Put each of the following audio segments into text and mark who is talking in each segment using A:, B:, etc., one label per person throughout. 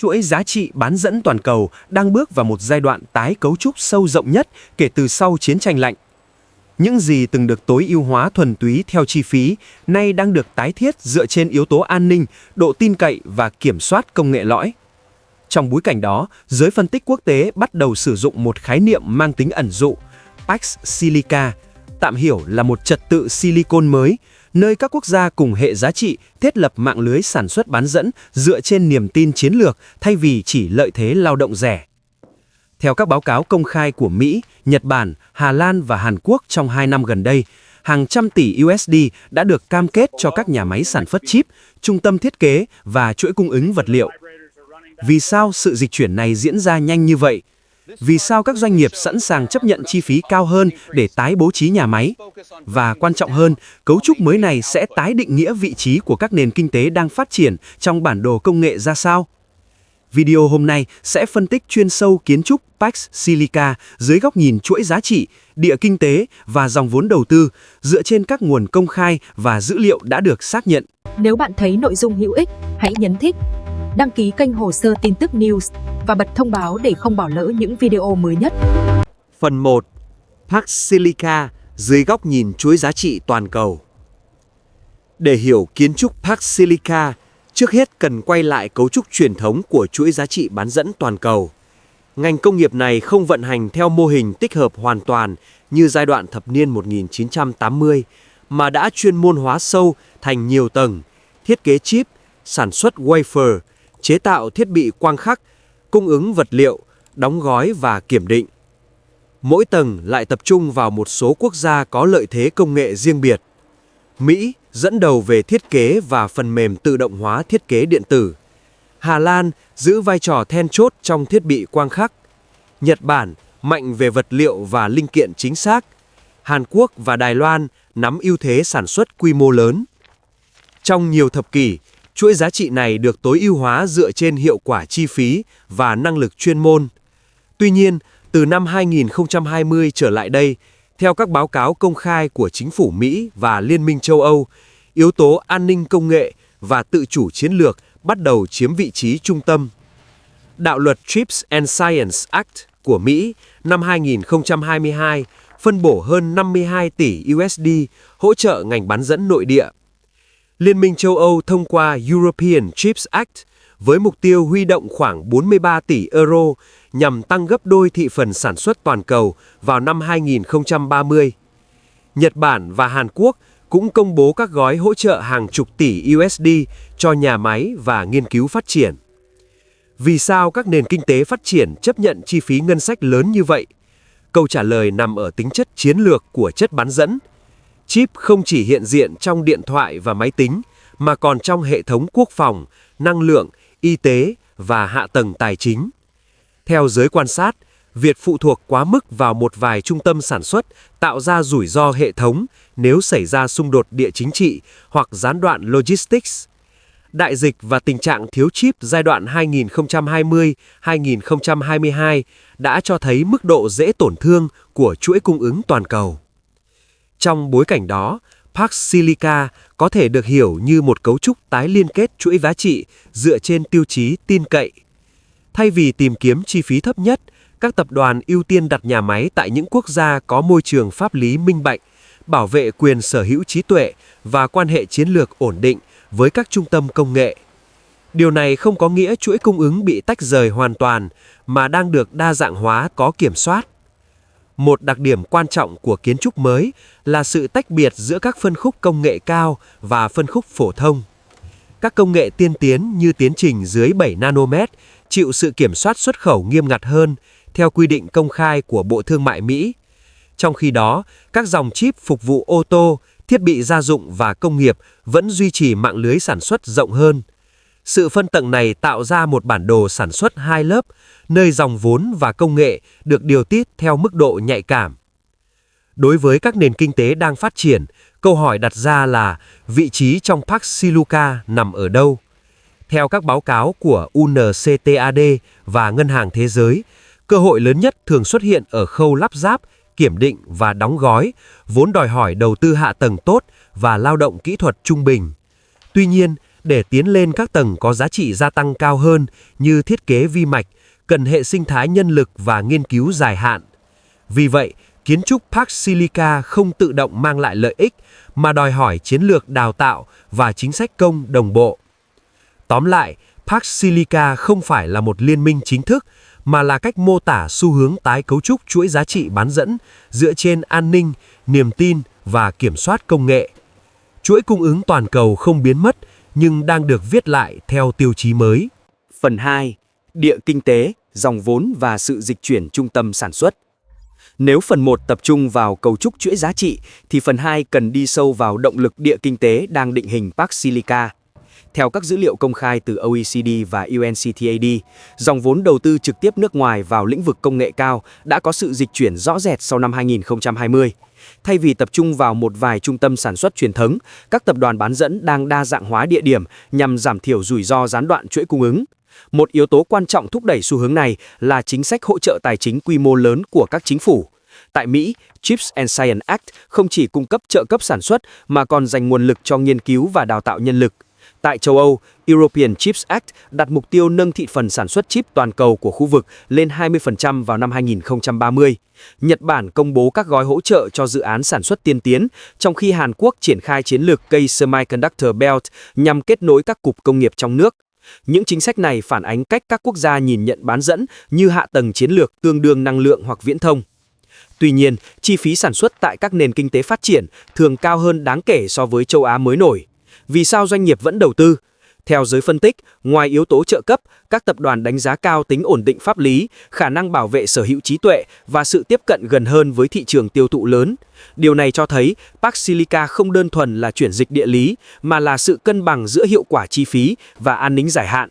A: Chuỗi giá trị bán dẫn toàn cầu đang bước vào một giai đoạn tái cấu trúc sâu rộng nhất kể từ sau chiến tranh lạnh. Những gì từng được tối ưu hóa thuần túy theo chi phí, nay đang được tái thiết dựa trên yếu tố an ninh, độ tin cậy và kiểm soát công nghệ lõi. Trong bối cảnh đó, giới phân tích quốc tế bắt đầu sử dụng một khái niệm mang tính ẩn dụ, Pax Silica, tạm hiểu là một trật tự silicon mới, nơi các quốc gia cùng hệ giá trị thiết lập mạng lưới sản xuất bán dẫn dựa trên niềm tin chiến lược thay vì chỉ lợi thế lao động rẻ. Theo các báo cáo công khai của Mỹ, Nhật Bản, Hà Lan và Hàn Quốc trong 2 năm gần đây, hàng trăm tỷ USD đã được cam kết cho các nhà máy sản xuất chip, trung tâm thiết kế và chuỗi cung ứng vật liệu. Vì sao sự dịch chuyển này diễn ra nhanh như vậy? Vì sao các doanh nghiệp sẵn sàng chấp nhận chi phí cao hơn để tái bố trí nhà máy? Và quan trọng hơn, cấu trúc mới này sẽ tái định nghĩa vị trí của các nền kinh tế đang phát triển trong bản đồ công nghệ ra sao? Video hôm nay sẽ phân tích chuyên sâu kiến trúc Pax Silica dưới góc nhìn chuỗi giá trị, địa kinh tế và dòng vốn đầu tư dựa trên các nguồn công khai và dữ liệu đã được xác nhận.
B: Nếu bạn thấy nội dung hữu ích, hãy nhấn thích, đăng ký kênh Hồ sơ tin tức News và bật thông báo để không bỏ lỡ những video mới nhất.
C: Phần 1. Pax Silica dưới góc nhìn chuỗi giá trị toàn cầu. Để hiểu kiến trúc Pax Silica, trước hết cần quay lại cấu trúc truyền thống của chuỗi giá trị bán dẫn toàn cầu. Ngành công nghiệp này không vận hành theo mô hình tích hợp hoàn toàn như giai đoạn thập niên 1980, mà đã chuyên môn hóa sâu thành nhiều tầng, thiết kế chip, sản xuất wafer, chế tạo thiết bị quang khắc, cung ứng vật liệu, đóng gói và kiểm định. Mỗi tầng lại tập trung vào một số quốc gia có lợi thế công nghệ riêng biệt. Mỹ dẫn đầu về thiết kế và phần mềm tự động hóa thiết kế điện tử. Hà Lan giữ vai trò then chốt trong thiết bị quang khắc. Nhật Bản mạnh về vật liệu và linh kiện chính xác. Hàn Quốc và Đài Loan nắm ưu thế sản xuất quy mô lớn. Trong nhiều thập kỷ, chuỗi giá trị này được tối ưu hóa dựa trên hiệu quả chi phí và năng lực chuyên môn. Tuy nhiên, từ năm 2020 trở lại đây, theo các báo cáo công khai của chính phủ Mỹ và Liên minh châu Âu, yếu tố an ninh công nghệ và tự chủ chiến lược bắt đầu chiếm vị trí trung tâm. Đạo luật Chips and Science Act của Mỹ năm 2022 phân bổ hơn 52 tỷ USD hỗ trợ ngành bán dẫn nội địa. Liên minh châu Âu thông qua European Chips Act với mục tiêu huy động khoảng 43 tỷ euro nhằm tăng gấp đôi thị phần sản xuất toàn cầu vào năm 2030. Nhật Bản và Hàn Quốc cũng công bố các gói hỗ trợ hàng chục tỷ USD cho nhà máy và nghiên cứu phát triển. Vì sao các nền kinh tế phát triển chấp nhận chi phí ngân sách lớn như vậy? Câu trả lời nằm ở tính chất chiến lược của chất bán dẫn. Chip không chỉ hiện diện trong điện thoại và máy tính, mà còn trong hệ thống quốc phòng, năng lượng, y tế và hạ tầng tài chính. Theo giới quan sát, việc phụ thuộc quá mức vào một vài trung tâm sản xuất tạo ra rủi ro hệ thống nếu xảy ra xung đột địa chính trị hoặc gián đoạn logistics. Đại dịch và tình trạng thiếu chip giai đoạn 2020-2022 đã cho thấy mức độ dễ tổn thương của chuỗi cung ứng toàn cầu. Trong bối cảnh đó, Pax Silica có thể được hiểu như một cấu trúc tái liên kết chuỗi giá trị dựa trên tiêu chí tin cậy. Thay vì tìm kiếm chi phí thấp nhất, các tập đoàn ưu tiên đặt nhà máy tại những quốc gia có môi trường pháp lý minh bạch, bảo vệ quyền sở hữu trí tuệ và quan hệ chiến lược ổn định với các trung tâm công nghệ. Điều này không có nghĩa chuỗi cung ứng bị tách rời hoàn toàn, mà đang được đa dạng hóa có kiểm soát. Một đặc điểm quan trọng của kiến trúc mới là sự tách biệt giữa các phân khúc công nghệ cao và phân khúc phổ thông. Các công nghệ tiên tiến như tiến trình dưới 7 nanomet chịu sự kiểm soát xuất khẩu nghiêm ngặt hơn theo quy định công khai của Bộ Thương mại Mỹ. Trong khi đó, các dòng chip phục vụ ô tô, thiết bị gia dụng và công nghiệp vẫn duy trì mạng lưới sản xuất rộng hơn. Sự phân tầng này tạo ra một bản đồ sản xuất hai lớp, nơi dòng vốn và công nghệ được điều tiết theo mức độ nhạy cảm. Đối với các nền kinh tế đang phát triển, câu hỏi đặt ra là vị trí trong Pax Silica nằm ở đâu? Theo các báo cáo của UNCTAD và Ngân hàng Thế giới, cơ hội lớn nhất thường xuất hiện ở khâu lắp ráp, kiểm định và đóng gói, vốn đòi hỏi đầu tư hạ tầng tốt và lao động kỹ thuật trung bình. Tuy nhiên,
A: Để tiến lên các tầng có giá trị gia tăng cao hơn như thiết kế vi mạch, cần hệ sinh thái nhân lực và nghiên cứu dài hạn. Vì vậy, kiến trúc Park Silica không tự động mang lại lợi ích mà đòi hỏi chiến lược đào tạo và chính sách công đồng bộ. Tóm lại, Park Silica không phải là một liên minh chính thức mà là cách mô tả xu hướng tái cấu trúc chuỗi giá trị bán dẫn dựa trên an ninh, niềm tin và kiểm soát công nghệ. Chuỗi cung ứng toàn cầu không biến mất nhưng đang được viết lại theo tiêu chí mới.
C: Phần 2. Địa kinh tế, dòng vốn và sự dịch chuyển trung tâm sản xuất. Nếu phần 1 tập trung vào cấu trúc chuỗi giá trị, thì phần 2 cần đi sâu vào động lực địa kinh tế đang định hình Park Silica. Theo các dữ liệu công khai từ OECD và UNCTAD, dòng vốn đầu tư trực tiếp nước ngoài vào lĩnh vực công nghệ cao đã có sự dịch chuyển rõ rệt sau năm 2020. Thay vì tập trung vào một vài trung tâm sản xuất truyền thống, các tập đoàn bán dẫn đang đa dạng hóa địa điểm nhằm giảm thiểu rủi ro gián đoạn chuỗi cung ứng. Một yếu tố quan trọng thúc đẩy xu hướng này là chính sách hỗ trợ tài chính quy mô lớn của các chính phủ. Tại Mỹ, Chips and Science Act không chỉ cung cấp trợ cấp sản xuất mà còn dành nguồn lực cho nghiên cứu và đào tạo nhân lực. Tại châu Âu, European Chips Act đặt mục tiêu nâng thị phần sản xuất chip toàn cầu của khu vực lên 20% vào năm 2030. Nhật Bản công bố các gói hỗ trợ cho dự án sản xuất tiên tiến, trong khi Hàn Quốc triển khai chiến lược cây Semiconductor Belt nhằm kết nối các cụm công nghiệp trong nước. Những chính sách này phản ánh cách các quốc gia nhìn nhận bán dẫn như hạ tầng chiến lược tương đương năng lượng hoặc viễn thông. Tuy nhiên, chi phí sản xuất tại các nền kinh tế phát triển thường cao hơn đáng kể so với châu Á mới nổi. Vì sao doanh nghiệp vẫn đầu tư? Theo giới phân tích, ngoài yếu tố trợ cấp, các tập đoàn đánh giá cao tính ổn định pháp lý, khả năng bảo vệ sở hữu trí tuệ và sự tiếp cận gần hơn với thị trường tiêu thụ lớn. Điều này cho thấy Park Silica không đơn thuần là chuyển dịch địa lý, mà là sự cân bằng giữa hiệu quả chi phí và an ninh dài hạn.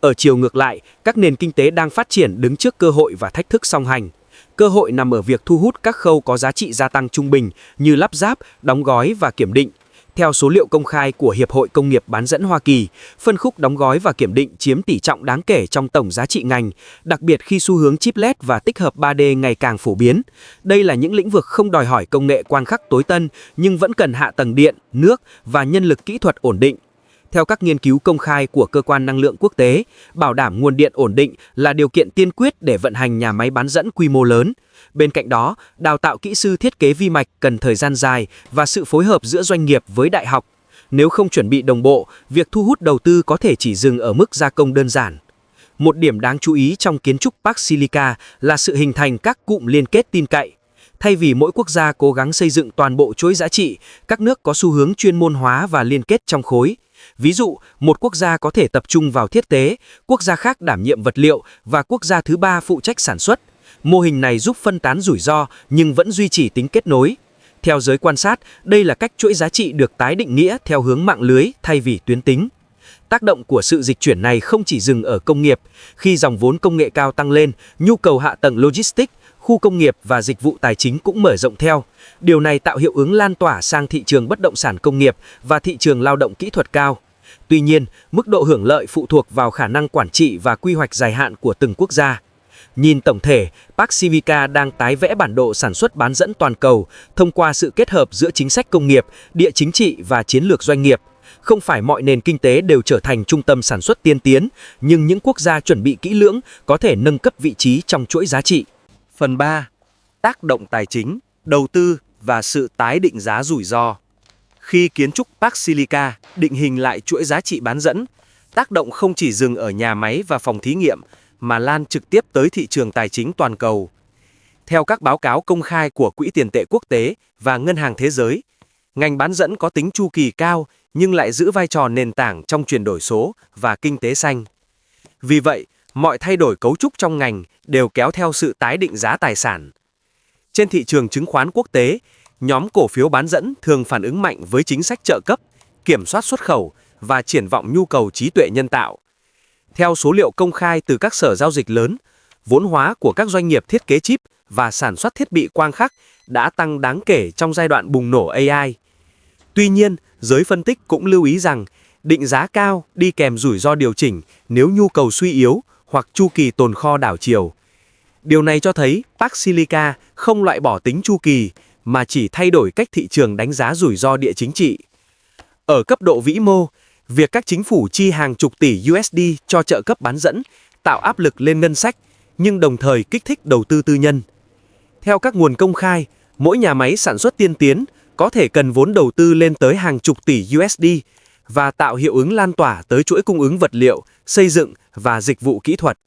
C: Ở chiều ngược lại, các nền kinh tế đang phát triển đứng trước cơ hội và thách thức song hành. Cơ hội nằm ở việc thu hút các khâu có giá trị gia tăng trung bình như lắp ráp, đóng gói và kiểm định. Theo số liệu công khai của Hiệp hội Công nghiệp Bán dẫn Hoa Kỳ, phân khúc đóng gói và kiểm định chiếm tỷ trọng đáng kể trong tổng giá trị ngành, đặc biệt khi xu hướng chiplet và tích hợp 3D ngày càng phổ biến. Đây là những lĩnh vực không đòi hỏi công nghệ quang khắc tối tân, nhưng vẫn cần hạ tầng điện, nước và nhân lực kỹ thuật ổn định. Theo các nghiên cứu công khai của Cơ quan Năng lượng Quốc tế, bảo đảm nguồn điện ổn định là điều kiện tiên quyết để vận hành nhà máy bán dẫn quy mô lớn. Bên cạnh đó, đào tạo kỹ sư thiết kế vi mạch cần thời gian dài và sự phối hợp giữa doanh nghiệp với đại học. Nếu không chuẩn bị đồng bộ, việc thu hút đầu tư có thể chỉ dừng ở mức gia công đơn giản. Một điểm đáng chú ý trong kiến trúc Park Silica là sự hình thành các cụm liên kết tin cậy. Thay vì mỗi quốc gia cố gắng xây dựng toàn bộ chuỗi giá trị, các nước có xu hướng chuyên môn hóa và liên kết trong khối. Ví dụ, một quốc gia có thể tập trung vào thiết kế, quốc gia khác đảm nhiệm vật liệu và quốc gia thứ ba phụ trách sản xuất. Mô hình này giúp phân tán rủi ro nhưng vẫn duy trì tính kết nối. Theo giới quan sát, đây là cách chuỗi giá trị được tái định nghĩa theo hướng mạng lưới thay vì tuyến tính. Tác động của sự dịch chuyển này không chỉ dừng ở công nghiệp. Khi dòng vốn công nghệ cao tăng lên, nhu cầu hạ tầng logistics, khu công nghiệp và dịch vụ tài chính cũng mở rộng theo. Điều này tạo hiệu ứng lan tỏa sang thị trường bất động sản công nghiệp và thị trường lao động kỹ thuật cao. Tuy nhiên, mức độ hưởng lợi phụ thuộc vào khả năng quản trị và quy hoạch dài hạn của từng quốc gia. Nhìn tổng thể, Park Silica đang tái vẽ bản đồ sản xuất bán dẫn toàn cầu thông qua sự kết hợp giữa chính sách công nghiệp, địa chính trị và chiến lược doanh nghiệp. Không phải mọi nền kinh tế đều trở thành trung tâm sản xuất tiên tiến, nhưng những quốc gia chuẩn bị kỹ lưỡng có thể nâng cấp vị trí trong chuỗi giá trị. Phần 3. Tác động tài chính, đầu tư và sự tái định giá rủi ro. Khi kiến trúc Park Silica định hình lại chuỗi giá trị bán dẫn, tác động không chỉ dừng ở nhà máy và phòng thí nghiệm, mà lan trực tiếp tới thị trường tài chính toàn cầu. Theo các báo cáo công khai của Quỹ tiền tệ quốc tế và Ngân hàng Thế giới, ngành bán dẫn có tính chu kỳ cao nhưng lại giữ vai trò nền tảng trong chuyển đổi số và kinh tế xanh. Vì vậy, mọi thay đổi cấu trúc trong ngành đều kéo theo sự tái định giá tài sản. Trên thị trường chứng khoán quốc tế, nhóm cổ phiếu bán dẫn thường phản ứng mạnh với chính sách trợ cấp, kiểm soát xuất khẩu và triển vọng nhu cầu trí tuệ nhân tạo. Theo số liệu công khai từ các sở giao dịch lớn, vốn hóa của các doanh nghiệp thiết kế chip và sản xuất thiết bị quang khắc đã tăng đáng kể trong giai đoạn bùng nổ AI. Tuy nhiên, giới phân tích cũng lưu ý rằng định giá cao đi kèm rủi ro điều chỉnh nếu nhu cầu suy yếu hoặc chu kỳ tồn kho đảo chiều. Điều này cho thấy Park Silica không loại bỏ tính chu kỳ mà chỉ thay đổi cách thị trường đánh giá rủi ro địa chính trị. Ở cấp độ vĩ mô,
A: Việc các chính phủ chi hàng chục tỷ USD cho trợ cấp bán dẫn tạo áp lực lên ngân sách, nhưng đồng thời kích thích đầu tư tư nhân. Theo các nguồn công khai, mỗi nhà máy sản xuất tiên tiến có thể cần vốn đầu tư lên tới hàng chục tỷ USD và tạo hiệu ứng lan tỏa tới chuỗi cung ứng vật liệu, xây dựng và dịch vụ kỹ thuật.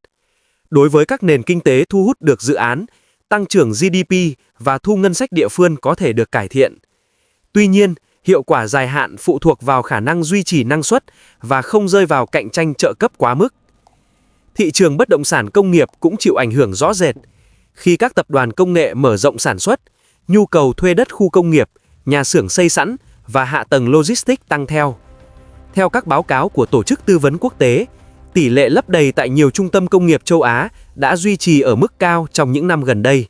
A: Đối với các nền kinh tế thu hút được dự án, tăng trưởng GDP và thu ngân sách địa phương có thể được cải thiện. Tuy nhiên, hiệu quả dài hạn phụ thuộc vào khả năng duy trì năng suất và không rơi vào cạnh tranh trợ cấp quá mức. Thị trường bất động sản công nghiệp cũng chịu ảnh hưởng rõ rệt. Khi các tập đoàn công nghệ mở rộng sản xuất, nhu cầu thuê đất khu công nghiệp, nhà xưởng xây sẵn và hạ tầng logistics tăng theo. Theo các báo cáo của tổ chức tư vấn quốc tế, tỷ lệ lấp đầy tại nhiều trung tâm công nghiệp châu Á đã duy trì ở mức cao trong những năm gần đây.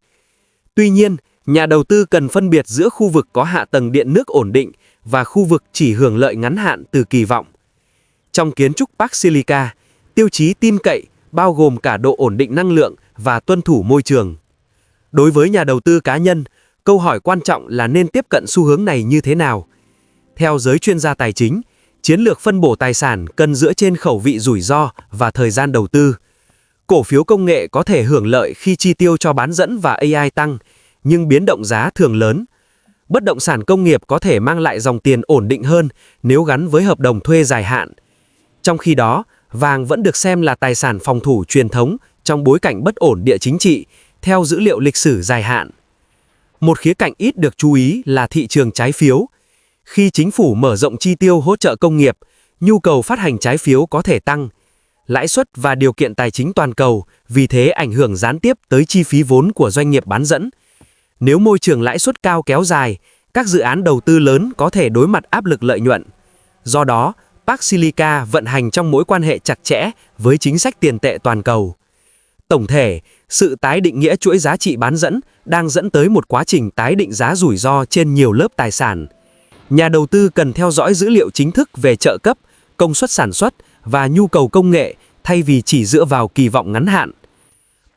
A: Tuy nhiên, nhà đầu tư cần phân biệt giữa khu vực có hạ tầng điện nước ổn định và khu vực chỉ hưởng lợi ngắn hạn từ kỳ vọng. Trong kiến trúc Park Silica, tiêu chí tin cậy bao gồm cả độ ổn định năng lượng và tuân thủ môi trường. Đối với nhà đầu tư cá nhân, câu hỏi quan trọng là nên tiếp cận xu hướng này như thế nào? Theo giới chuyên gia tài chính, chiến lược phân bổ tài sản cần dựa trên khẩu vị rủi ro và thời gian đầu tư. Cổ phiếu công nghệ có thể hưởng lợi khi chi tiêu cho bán dẫn và AI tăng, nhưng biến động giá thường lớn. Bất động sản công nghiệp có thể mang lại dòng tiền ổn định hơn nếu gắn với hợp đồng thuê dài hạn. Trong khi đó, vàng vẫn được xem là tài sản phòng thủ truyền thống trong bối cảnh bất ổn địa chính trị, theo dữ liệu lịch sử dài hạn. Một khía cạnh ít được chú ý là thị trường trái phiếu. Khi chính phủ mở rộng chi tiêu hỗ trợ công nghiệp, nhu cầu phát hành trái phiếu có thể tăng. Lãi suất và điều kiện tài chính toàn cầu vì thế ảnh hưởng gián tiếp tới chi phí vốn của doanh nghiệp bán dẫn. Nếu môi trường lãi suất cao kéo dài, các dự án đầu tư lớn có thể đối mặt áp lực lợi nhuận. Do đó, Park Silica vận hành trong mối quan hệ chặt chẽ với chính sách tiền tệ toàn cầu. Tổng thể, sự tái định nghĩa chuỗi giá trị bán dẫn đang dẫn tới một quá trình tái định giá rủi ro trên nhiều lớp tài sản. Nhà đầu tư cần theo dõi dữ liệu chính thức về trợ cấp, công suất sản xuất và nhu cầu công nghệ thay vì chỉ dựa vào kỳ vọng ngắn hạn.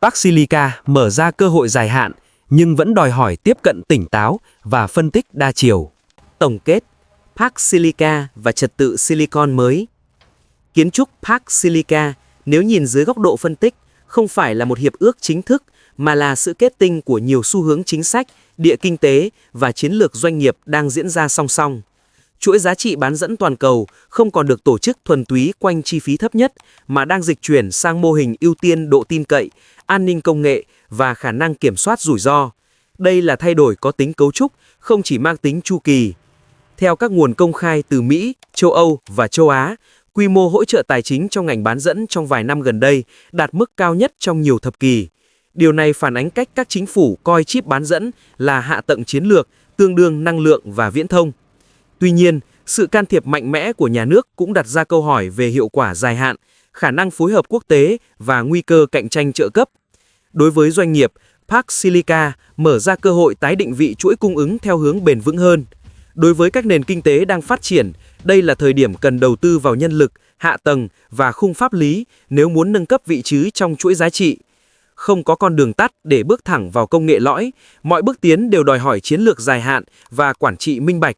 A: Park Silica mở ra cơ hội dài hạn nhưng vẫn đòi hỏi tiếp cận tỉnh táo và phân tích đa chiều.
D: Tổng kết, Park Silica và trật tự Silicon mới. Kiến trúc Park Silica, nếu nhìn dưới góc độ phân tích, không phải là một hiệp ước chính thức, mà là sự kết tinh của nhiều xu hướng chính sách, địa kinh tế và chiến lược doanh nghiệp đang diễn ra song song. Chuỗi giá trị bán dẫn toàn cầu không còn được tổ chức thuần túy quanh chi phí thấp nhất, mà đang dịch chuyển sang mô hình ưu tiên độ tin cậy, an ninh công nghệ và khả năng kiểm soát rủi ro. Đây là thay đổi có tính cấu trúc, không chỉ mang tính chu kỳ. Theo các nguồn công khai từ Mỹ, châu Âu và châu Á, quy mô hỗ trợ tài chính trong ngành bán dẫn trong vài năm gần đây đạt mức cao nhất trong nhiều thập kỷ. Điều này phản ánh cách các chính phủ coi chip bán dẫn là hạ tầng chiến lược, tương đương năng lượng và viễn thông. Tuy nhiên, sự can thiệp mạnh mẽ của nhà nước cũng đặt ra câu hỏi về hiệu quả dài hạn, khả năng phối hợp quốc tế và nguy cơ cạnh tranh trợ cấp. Đối với doanh nghiệp, Park Silica mở ra cơ hội tái định vị chuỗi cung ứng theo hướng bền vững hơn. Đối với các nền kinh tế đang phát triển, đây là thời điểm cần đầu tư vào nhân lực, hạ tầng và khung pháp lý nếu muốn nâng cấp vị trí trong chuỗi giá trị. Không có con đường tắt để bước thẳng vào công nghệ lõi, mọi bước tiến đều đòi hỏi chiến lược dài hạn và quản trị minh bạch.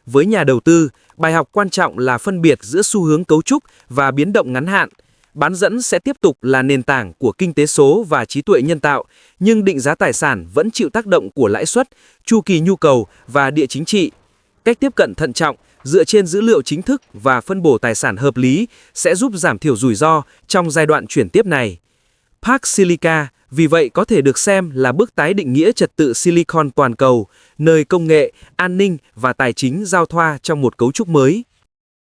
D: Với nhà đầu tư, bài học quan trọng là phân biệt giữa xu hướng cấu trúc và biến động ngắn hạn. Bán dẫn sẽ tiếp tục là nền tảng của kinh tế số và trí tuệ nhân tạo, nhưng định giá tài sản vẫn chịu tác động của lãi suất, chu kỳ nhu cầu và địa chính trị. Cách tiếp cận thận trọng, dựa trên dữ liệu chính thức và phân bổ tài sản hợp lý sẽ giúp giảm thiểu rủi ro trong giai đoạn chuyển tiếp này. Park Silica vì vậy có thể được xem là bước tái định nghĩa trật tự Silicon toàn cầu, nơi công nghệ, an ninh và tài chính giao thoa trong một cấu trúc mới.